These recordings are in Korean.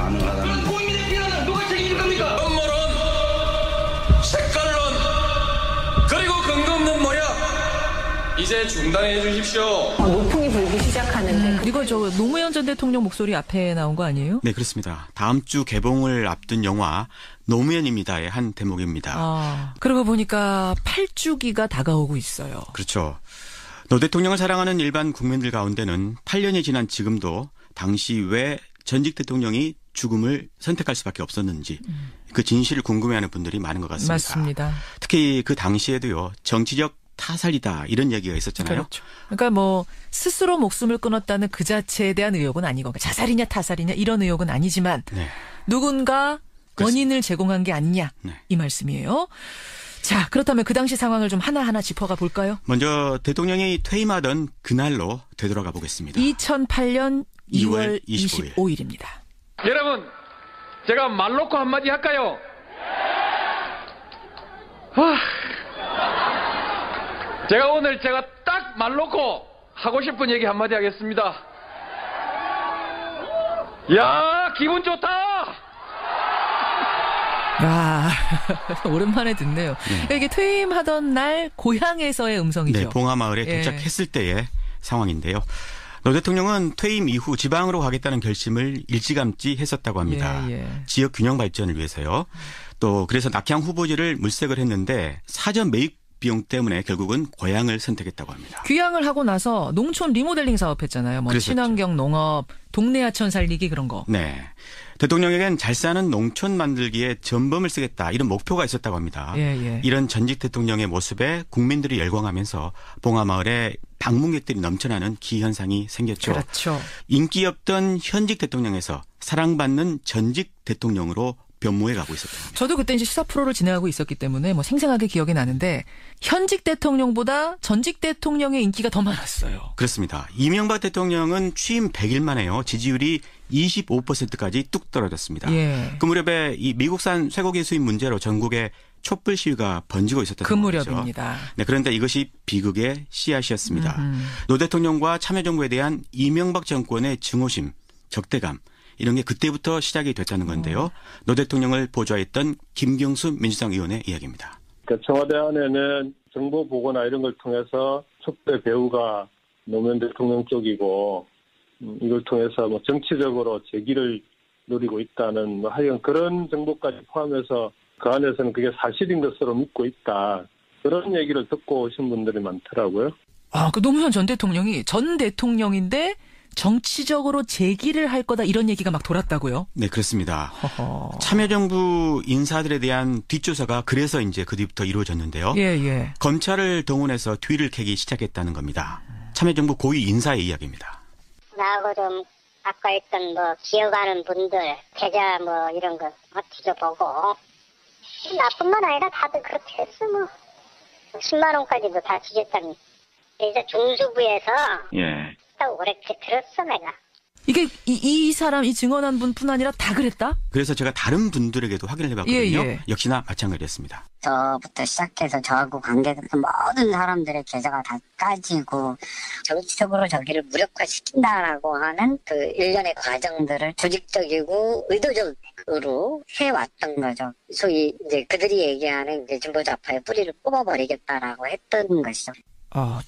가능하다는 국민의 비난을 누가 책임질 겁니까? 음모론, 색깔론, 그리고 근거 없는 모략 이제 중단해 주십시오. 노풍이 불기 시작하는데 이거 저 노무현 전 대통령 목소리 앞에 나온 거 아니에요? 네, 그렇습니다. 다음 주 개봉을 앞둔 영화 노무현입니다의 한 대목입니다. 그러고 보니까 8주기가 다가오고 있어요. 그렇죠. 노 대통령을 사랑하는 일반 국민들 가운데는 8년이 지난 지금도 당시 왜 전직 대통령이 죽음을 선택할 수밖에 없었는지 그 진실을 궁금해하는 분들이 많은 것 같습니다. 맞습니다. 특히 그 당시에도요. 정치적 타살이다 이런 얘기가 있었잖아요. 그렇죠. 그러니까 뭐 스스로 목숨을 끊었다는 그 자체에 대한 의혹은 아니고 자살이냐 타살이냐 이런 의혹은 아니지만 네. 누군가 원인을 제공한 게 아니냐 네. 이 말씀이에요. 자, 그렇다면 그 당시 상황을 좀 하나하나 짚어가 볼까요? 먼저 대통령이 퇴임하던 그날로 되돌아가 보겠습니다. 2008년 2월 25일. 25일입니다. 여러분, 제가 말 놓고 한마디 할까요? 제가 오늘 딱 말 놓고 하고 싶은 얘기 한마디 하겠습니다. 야, 기분 좋다! 아, 오랜만에 듣네요. 이게 퇴임하던 날 고향에서의 음성이죠. 네, 봉하마을에 예. 도착했을 때의 상황인데요. 노 대통령은 퇴임 이후 지방으로 가겠다는 결심을 일찌감치 했었다고 합니다. 예. 지역 균형 발전을 위해서요. 또 그래서 낙향 후보지를 물색을 했는데 사전 매입 비용 때문에 결국은 고향을 선택했다고 합니다. 귀향을 하고 나서 농촌 리모델링 사업했잖아요. 뭐 그랬었죠. 친환경 농업, 동네 하천 살리기 그런 거. 네. 대통령에겐 잘 사는 농촌 만들기에 전범을 쓰겠다 이런 목표가 있었다고 합니다. 예. 이런 전직 대통령의 모습에 국민들이 열광하면서 봉하마을에 방문객들이 넘쳐나는 기현상이 생겼죠. 그렇죠. 인기 없던 현직 대통령에서 사랑받는 전직 대통령으로 변모해 가고 있었던 겁니다. 저도 그때 이제 시사 프로를 진행하고 있었기 때문에 뭐 생생하게 기억이 나는데 현직 대통령보다 전직 대통령의 인기가 더 많았어요. 그렇습니다. 이명박 대통령은 취임 100일 만에요. 지지율이 25%까지 뚝 떨어졌습니다. 예. 그 무렵에 이 미국산 쇠고기 수입 문제로 전국에 촛불 시위가 번지고 있었던 그 상황이죠. 무렵입니다. 네, 그런데 이것이 비극의 씨앗이었습니다. 노 대통령과 참여정부에 대한 이명박 정권의 증오심, 적대감 이런 게 그때부터 시작이 됐다는 건데요. 노 대통령을 보좌했던 김경수 민주당 의원의 이야기입니다. 그러니까 청와대 안에는 정보 보고나 이런 걸 통해서 촛대 배후가 노무현 대통령 쪽이고 이걸 통해서 뭐 정치적으로 재기를 노리고 있다는 뭐 하여간 그런 정보까지 포함해서 그 안에서는 그게 사실인 것으로 믿고 있다. 그런 얘기를 듣고 오신 분들이 많더라고요. 그 노무현 전 대통령이 전 대통령인데 정치적으로 재기를 할 거다 이런 얘기가 막 돌았다고요? 네, 그렇습니다. 허허. 참여정부 인사들에 대한 뒷조사가 그래서 이제 그 뒤부터 이루어졌는데요. 예. 검찰을 동원해서 뒤를 캐기 시작했다는 겁니다. 참여정부 고위 인사의 이야기입니다. 나하고 좀 가까웠던 뭐 기억하는 분들 계좌 뭐 이런 거 뒤져보고 나뿐만 아니라 다들 그렇게 했어 뭐 10만 원까지도 다 뒤졌다니. 이제 중수부에서 딱 오래 들었어 내가. 이게 이 사람 이 증언한 분뿐 아니라 다 그랬다? 그래서 제가 다른 분들에게도 확인을 해봤거든요. 예. 역시나 마찬가지였습니다. 저부터 시작해서 저하고 관계됐던 모든 사람들의 계좌가 다 까지고 정치적으로 저기를 무력화시킨다라고 하는 그 일련의 과정들을 조직적이고 의도적으로 해왔던 거죠. 소위 이제 그들이 얘기하는 이제 진보좌파의 뿌리를 뽑아버리겠다라고 했던 것이죠.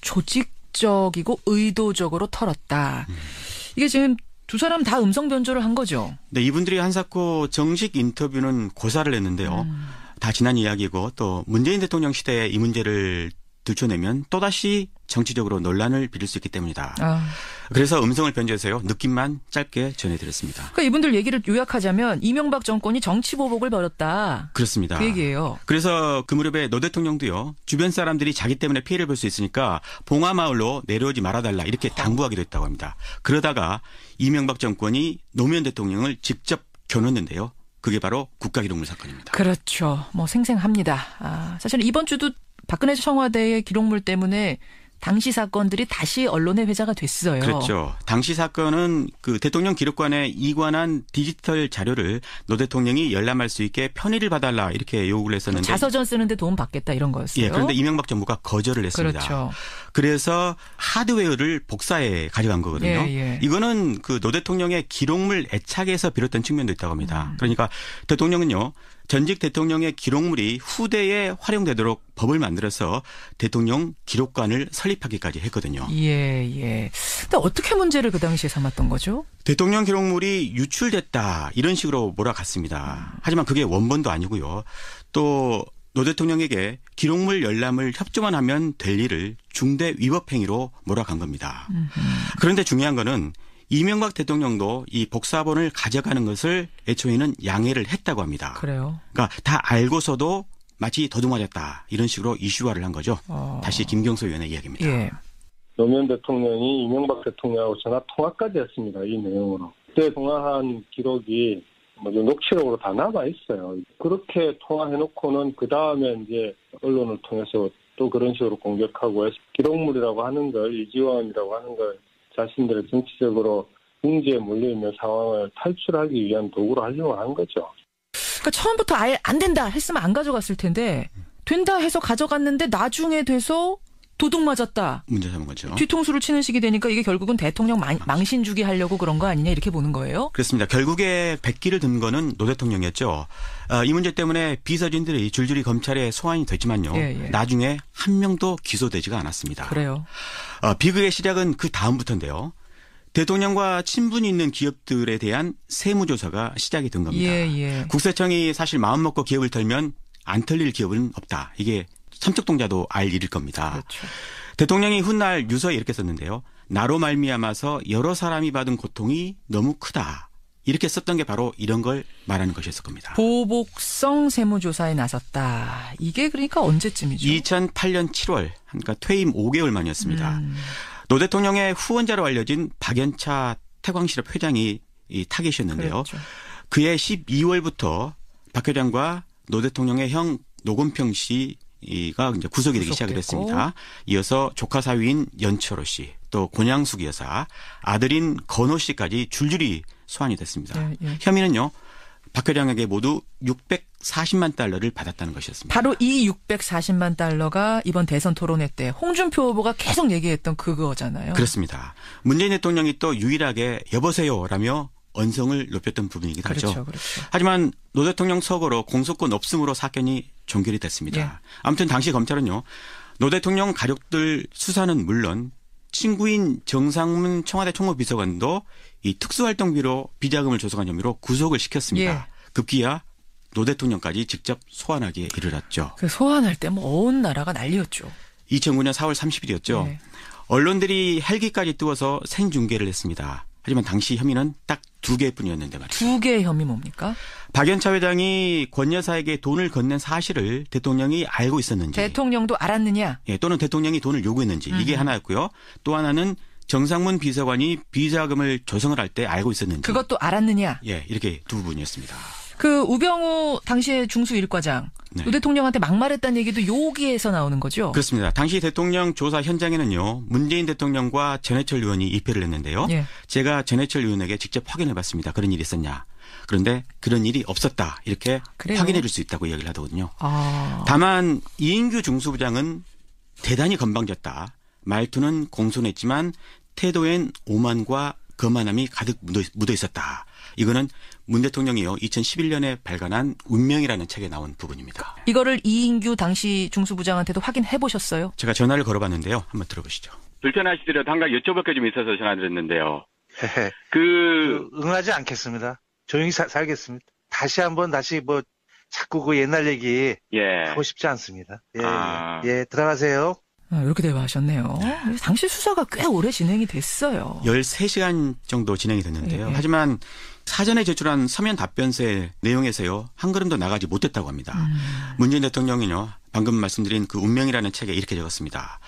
조직적이고 의도적으로 털었다. 이게 지금 두 사람 다 음성 변조를 한 거죠. 네, 이분들이 한사코 정식 인터뷰는 고사를 했는데요. 다 지난 이야기고 또 문재인 대통령 시대에 이 문제를 들춰내면 또다시 정치적으로 논란을 빚을 수 있기 때문이다. 그래서 음성을 변조해서요. 느낌만 짧게 전해드렸습니다. 그러니까 이분들 얘기를 요약하자면 이명박 정권이 정치보복을 벌였다. 그렇습니다. 그 얘기예요. 그래서 그 무렵에 노 대통령도요. 주변 사람들이 자기 때문에 피해를 볼 수 있으니까 봉하마을로 내려오지 말아달라 이렇게 당부하기도 했다고 합니다. 그러다가 이명박 정권이 노무현 대통령을 직접 겨눴는데요. 그게 바로 국가기록물 사건입니다. 그렇죠. 뭐 생생합니다. 사실 이번 주도 박근혜 청와대의 기록물 때문에 당시 사건들이 다시 언론의 회자가 됐어요. 그렇죠. 당시 사건은 그 대통령 기록관에 이관한 디지털 자료를 노 대통령이 열람할 수 있게 편의를 봐달라 이렇게 요구를 했었는데 자서전 쓰는데 도움 받겠다 이런 거였어요. 예, 그런데 이명박 정부가 거절을 했습니다. 그렇죠. 그래서 하드웨어를 복사해 가져간 거거든요. 예. 이거는 그 노 대통령의 기록물 애착에서 비롯된 측면도 있다고 합니다. 그러니까 대통령은요. 전직 대통령의 기록물이 후대에 활용되도록 법을 만들어서 대통령 기록관을 설립하기까지 했거든요. 예. 근데 어떻게 문제를 그 당시에 삼았던 거죠? 대통령 기록물이 유출됐다 이런 식으로 몰아갔습니다. 하지만 그게 원본도 아니고요. 또 노 대통령에게 기록물 열람을 협조만 하면 될 일을 중대 위법 행위로 몰아간 겁니다. 그런데 중요한 거는 이명박 대통령도 이 복사본을 가져가는 것을 애초에는 양해를 했다고 합니다. 그래요. 그러니까 다 알고서도 마치 도둑맞았다 이런 식으로 이슈화를 한 거죠. 다시 김경수 의원의 이야기입니다. 예. 노무현 대통령이 이명박 대통령하고 전화 통화까지 했습니다. 이 내용으로. 그때 통화한 기록이 녹취록으로 다 남아 있어요. 그렇게 통화해놓고는 그 다음에 이제 언론을 통해서 또 그런 식으로 공격하고 해서 기록물이라고 하는 걸 이지원이라고 하는 걸 자신들의 정치적으로 궁지에 몰려있는 상황을 탈출하기 위한 도구로 활용을 한 거죠. 그러니까 처음부터 아예 안 된다 했으면 안 가져갔을 텐데 된다 해서 가져갔는데 나중에 돼서 도둑 맞았다. 문제 삼은 거죠. 뒤통수를 치는 식이 되니까 이게 결국은 대통령 망신 주기 하려고 그런 거 아니냐 이렇게 보는 거예요? 그렇습니다. 결국에 백기를 든 거는 노 대통령이었죠. 이 문제 때문에 비서진들이 줄줄이 검찰에 소환이 됐지만요. 예. 나중에 한 명도 기소되지가 않았습니다. 그래요. 비극의 시작은 그 다음부터인데요. 대통령과 친분이 있는 기업들에 대한 세무조사가 시작이 된 겁니다. 예. 국세청이 사실 마음먹고 기업을 털면 안 털릴 기업은 없다. 이게 삼척동자도 알 일일 겁니다. 그렇죠. 대통령이 훗날 유서에 이렇게 썼는데요. 나로 말미암아서 여러 사람이 받은 고통이 너무 크다. 이렇게 썼던 게 바로 이런 걸 말하는 것이었을 겁니다. 보복성 세무조사에 나섰다. 이게 그러니까 언제쯤이죠? 2008년 7월, 그러니까 퇴임 5개월 만이었습니다. 노 대통령의 후원자로 알려진 박연차 태광실업 회장이 이 타겟이었는데요. 그렇죠. 그해 12월부터 박 회장과 노 대통령의 형 노건평 씨가 이제 구속이 되기 시작을 했습니다. 이어서 조카 사위인 연철호 씨, 또 권양숙 여사, 아들인 건호 씨까지 줄줄이 소환이 됐습니다. 예. 혐의는요. 박 회장에게 모두 640만 달러를 받았다는 것이었습니다. 바로 이 640만 달러가 이번 대선 토론회 때 홍준표 후보가 계속 얘기했던 그거잖아요. 그렇습니다. 문재인 대통령이 또 유일하게 여보세요라며 언성을 높였던 부분이기도 하죠. 그렇죠. 하지만 노 대통령 서거로 공소권 없음으로 사건이 종결이 됐습니다. 예. 아무튼 당시 검찰은요. 노 대통령 가족들 수사는 물론 친구인 정상문 청와대 총무비서관도 이 특수활동비로 비자금을 조성한 혐의로 구속을 시켰습니다. 예. 급기야 노 대통령까지 직접 소환하기에 이르렀죠. 그 소환할 때 뭐 온 나라가 난리였죠. 2009년 4월 30일이었죠. 예. 언론들이 헬기까지 띄워서 생중계를 했습니다. 하지만 당시 혐의는 딱 2개뿐이었는데 말이죠. 2개의 혐의 뭡니까? 박연차 회장이 권 여사에게 돈을 건넨 사실을 대통령이 알고 있었는지. 대통령도 알았느냐? 예, 또는 대통령이 돈을 요구했는지. 이게 하나였고요. 또 하나는 정상문 비서관이 비자금을 조성을 할 때 알고 있었는지. 그것도 알았느냐? 예, 이렇게 두 부분이었습니다. 그 우병우 당시의 중수 1과장. 네. 노 대통령한테 막말했다는 얘기도 여기에서 나오는 거죠? 그렇습니다. 당시 대통령 조사 현장에는요. 문재인 대통령과 전해철 의원이 입회를 했는데요. 예. 제가 전해철 의원에게 직접 확인해 봤습니다. 그런 일이 있었냐. 그런데 그런 일이 없었다. 이렇게 그래요? 확인해 줄 수 있다고 이야기를 하더군요. 아. 다만 이인규 중수부장은 대단히 건방졌다. 말투는 공손했지만 태도엔 오만과 거만함이 가득 묻어 있었다. 이거는 문 대통령이요 2011년에 발간한 운명이라는 책에 나온 부분입니다. 이거를 이인규 당시 중수부장한테도 확인해 보셨어요? 제가 전화를 걸어봤는데요. 한번 들어보시죠. 불편하시더라도 한 가지 여쭤볼 게 좀 있어서 전화드렸는데요. 응하지 않겠습니다. 조용히 살겠습니다. 다시 자꾸 그 옛날 얘기 하고 싶지 않습니다. 예, 들어가세요. 이렇게 대화하셨네요. 당시 수사가 꽤 오래 진행이 됐어요. 13시간 정도 진행이 됐는데요. 예. 하지만 사전에 제출한 서면 답변서의 내용에서요. 한 걸음도 나가지 못했다고 합니다. 문재인 대통령은요. 방금 말씀드린 그 운명이라는 책에 이렇게 적었습니다.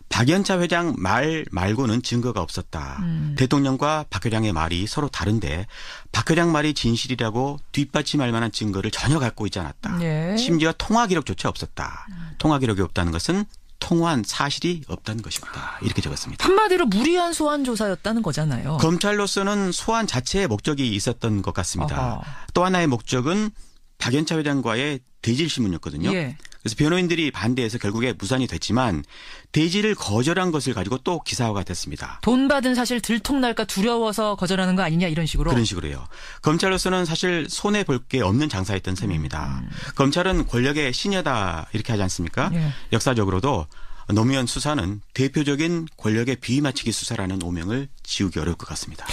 박연차 회장 말 말고는 증거가 없었다. 대통령과 박 회장의 말이 서로 다른데 박 회장 말이 진실이라고 뒷받침할 만한 증거를 전혀 갖고 있지 않았다. 예. 심지어 통화 기록조차 없었다. 통화 기록이 없다는 것은 통화한 사실이 없다는 것입니다. 이렇게 적었습니다. 한마디로 무리한 소환 조사였다는 거잖아요. 검찰로서는 소환 자체의 목적이 있었던 것 같습니다. 아하. 또 하나의 목적은 박연차 회장과의 대질 신문이었거든요. 예. 그래서 변호인들이 반대해서 결국에 무산이 됐지만 대질을 거절한 것을 가지고 또 기사화가 됐습니다. 돈 받은 사실 들통날까 두려워서 거절하는 거 아니냐 이런 식으로. 그런 식으로요. 검찰로서는 사실 손해볼 게 없는 장사였던 셈입니다. 검찰은 권력의 신여다 이렇게 하지 않습니까? 예. 역사적으로도 노무현 수사는 대표적인 권력의 비위 맞추기 수사라는 오명을 지우기 어려울 것 같습니다.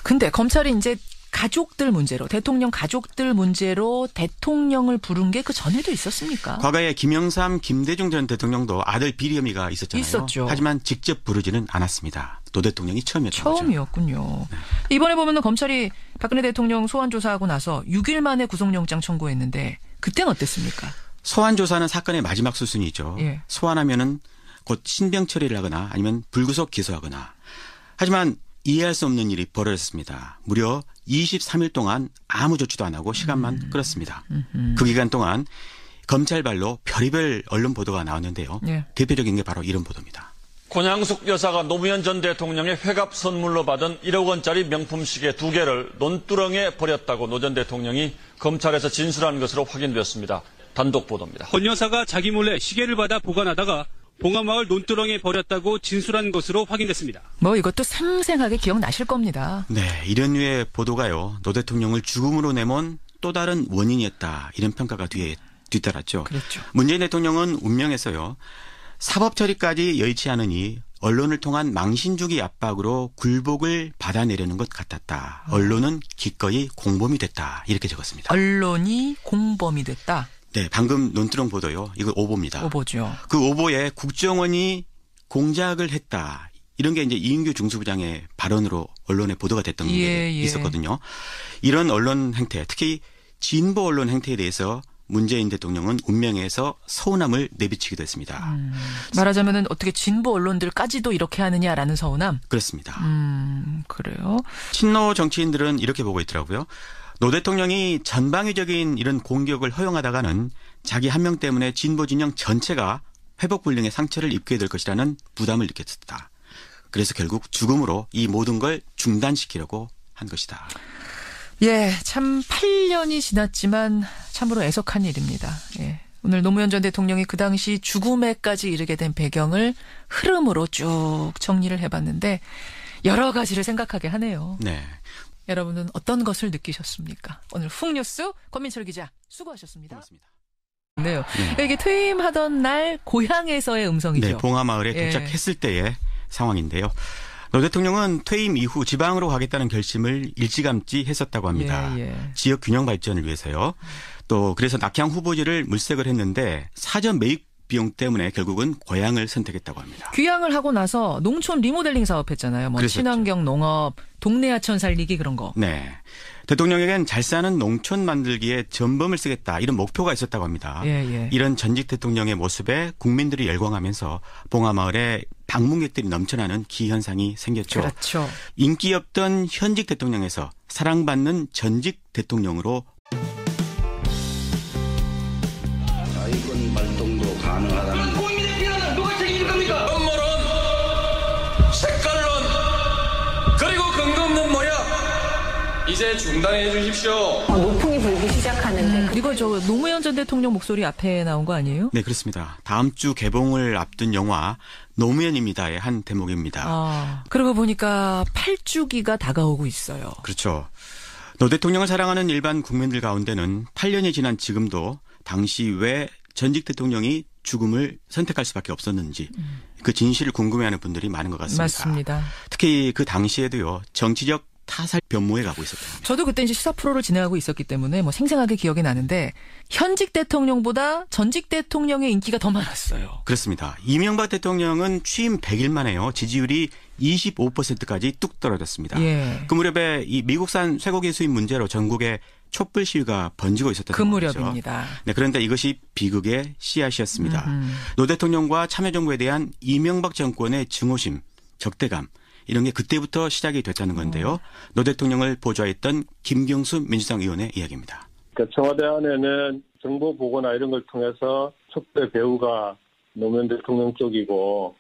근데 검찰이 이제 가족들 문제로 대통령 가족들 문제로 대통령을 부른 게 그 전에도 있었습니까? 과거에 김영삼, 김대중 전 대통령도 아들 비리 혐의가 있었잖아요. 있었죠. 하지만 직접 부르지는 않았습니다. 노 대통령이 처음이었군요. 네. 이번에 보면은 검찰이 박근혜 대통령 소환 조사하고 나서 6일 만에 구속영장 청구했는데 그때는 어땠습니까? 소환 조사는 사건의 마지막 수순이죠. 예. 소환하면은 곧 신병 처리를 하거나 아니면 불구속 기소하거나. 하지만 이해할 수 없는 일이 벌어졌습니다. 무려 23일 동안 아무 조치도 안 하고 시간만 끌었습니다. 그 기간 동안 검찰발로 별의별 언론 보도가 나왔는데요. 예. 대표적인 게 바로 이런 보도입니다. 권양숙 여사가 노무현 전 대통령의 회갑 선물로 받은 1억 원짜리 명품 시계 2개를 논두렁에 버렸다고 노 전 대통령이 검찰에서 진술한 것으로 확인되었습니다. 단독 보도입니다. 권 여사가 자기 몰래 시계를 받아 보관하다가 봉하마을 논두렁에 버렸다고 진술한 것으로 확인됐습니다. 뭐 이것도 생생하게 기억나실 겁니다. 네, 이런 류의 보도가요. 노 대통령을 죽음으로 내몬 또 다른 원인이었다. 이런 평가가 뒤따랐죠. 그렇죠. 문재인 대통령은 운명에서요. 사법 처리까지 여의치 않으니 언론을 통한 망신 주기 압박으로 굴복을 받아내려는 것 같았다. 언론은 기꺼이 공범이 됐다. 이렇게 적었습니다. 언론이 공범이 됐다. 네, 방금 논두렁 보도요. 이거 오보입니다. 오보죠. 그 오보에 국정원이 공작을 했다. 이런 게 이제 이인규 중수부장의 발언으로 언론에 보도가 됐던 게 있었거든요. 이런 언론 행태, 특히 진보 언론 행태에 대해서 문재인 대통령은 운명에서 서운함을 내비치기도 했습니다. 말하자면은 어떻게 진보 언론들까지도 이렇게 하느냐라는 서운함? 그렇습니다. 그래요? 친노 정치인들은 이렇게 보고 있더라고요. 노 대통령이 전방위적인 이런 공격을 허용하다가는 자기 한 명 때문에 진보 진영 전체가 회복불능의 상처를 입게 될 것이라는 부담을 느꼈다. 그래서 결국 죽음으로 이 모든 걸 중단시키려고 한 것이다. 예, 참 8년이 지났지만 참으로 애석한 일입니다. 예. 오늘 노무현 전 대통령이 그 당시 죽음에까지 이르게 된 배경을 흐름으로 쭉 정리를 해봤는데 여러 가지를 생각하게 하네요. 네. 여러분은 어떤 것을 느끼셨습니까? 오늘 훅뉴스 권민철 기자 수고하셨습니다. 고맙습니다. 네. 이게 퇴임하던 날 고향에서의 음성이죠. 네, 봉하마을에 도착했을 때의 상황인데요. 노 대통령은 퇴임 이후 지방으로 가겠다는 결심을 일찌감치 했었다고 합니다. 지역 균형 발전을 위해서요. 또 그래서 낙향 후보지를 물색을 했는데 사전 매입 비용 때문에 결국은 고향을 선택했다고 합니다. 귀향을 하고 나서 농촌 리모델링 사업했잖아요. 뭐 친환경 농업, 동네 하천 살리기 그런 거. 네. 대통령에겐 잘 사는 농촌 만들기에 전범을 쓰겠다 이런 목표가 있었다고 합니다. 이런 전직 대통령의 모습에 국민들이 열광하면서 봉하마을에 방문객들이 넘쳐나는 기현상이 생겼죠. 그렇죠. 인기 없던 현직 대통령에서 사랑받는 전직 대통령으로 자위권 발동도 가능하다는 국민의 비난은 누가 책임질 겁니까? 음모론, 색깔론, 그리고 근거 없는 모략 이제 중단해 주십시오. 노풍이 불기 시작하는데 그리고 저 노무현 전 대통령 목소리 앞에 나온 거 아니에요? 네, 그렇습니다. 다음 주 개봉을 앞둔 영화 노무현입니다의 한 대목입니다. 그러고 보니까 8주기가 다가오고 있어요. 그렇죠. 노 대통령을 사랑하는 일반 국민들 가운데는 8년이 지난 지금도 당시 왜 전직 대통령이 죽음을 선택할 수밖에 없었는지 그 진실을 궁금해하는 분들이 많은 것 같습니다. 맞습니다. 특히 그 당시에도요. 정치적 타살 변모해 가고 있었죠. 저도 그때 이제 시사 프로를 진행하고 있었기 때문에 뭐 생생하게 기억이 나는데 현직 대통령보다 전직 대통령의 인기가 더 많았어요. 그렇습니다. 이명박 대통령은 취임 100일 만에요. 지지율이 25%까지 뚝 떨어졌습니다. 그 무렵에 이 미국산 쇠고기 수입 문제로 전국에 촛불 시위가 번지고 있었던 그 무렵입니다. 네, 그런데 이것이 비극의 씨앗이었습니다. 노 대통령과 참여정부에 대한 이명박 정권의 증오심, 적대감 이런 게 그때부터 시작이 됐다는 건데요. 노 대통령을 보좌했던 김경수 민주당 의원의 이야기입니다. 그러니까 청와대 안에는 정보 보고나 이런 걸 통해서 촛대 배우가 노무현 대통령 쪽이고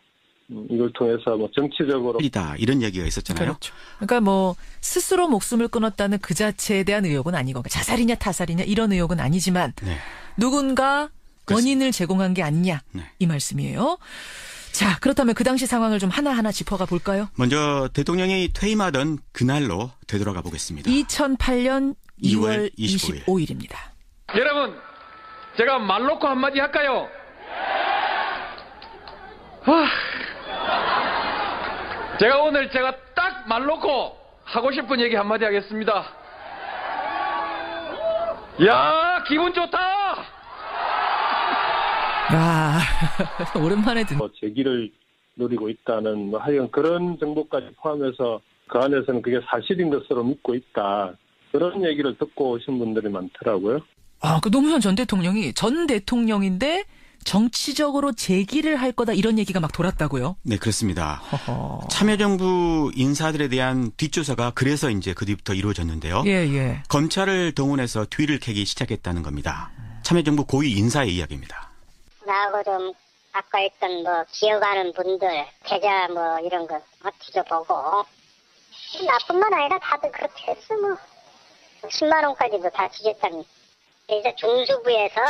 이걸 통해서 뭐 정치적으로 이런 얘기가 있었잖아요. 그렇죠. 그러니까 뭐 스스로 목숨을 끊었다는 그 자체에 대한 의혹은 아니고 자살이냐 타살이냐 이런 의혹은 아니지만 네. 누군가 원인을 제공한 게 아니냐 네. 이 말씀이에요. 자, 그렇다면 그 당시 상황을 좀 하나하나 짚어가 볼까요? 먼저 대통령이 퇴임하던 그날로 되돌아가 보겠습니다. 2008년 2월 25일입니다. 여러분, 제가 말 놓고 한마디 할까요? 제가 오늘 딱 말 놓고 하고 싶은 얘기 한마디 하겠습니다. 야, 기분 좋다! 야, 오랜만에 듣는. 재기를 노리고 있다는 하여간 그런 정보까지 포함해서 그 안에서는 그게 사실인 것으로 믿고 있다. 그런 얘기를 듣고 오신 분들이 많더라고요. 그 노무현 전 대통령이 전 대통령인데 정치적으로 재기를 할 거다 이런 얘기가 막 돌았다고요? 네, 그렇습니다. 참여정부 인사들에 대한 뒷조사가 그래서 이제 그 뒤부터 이루어졌는데요. 예. 검찰을 동원해서 뒤를 캐기 시작했다는 겁니다. 참여정부 고위 인사의 이야기입니다. 나하고 좀 아까 있던 뭐 기억하는 분들 계좌 뭐 이런 거 뒤져보고 나뿐만 아니라 다들 그렇게 했어 뭐 10만 원까지도 다 뒤졌다니. 이제 중수부에서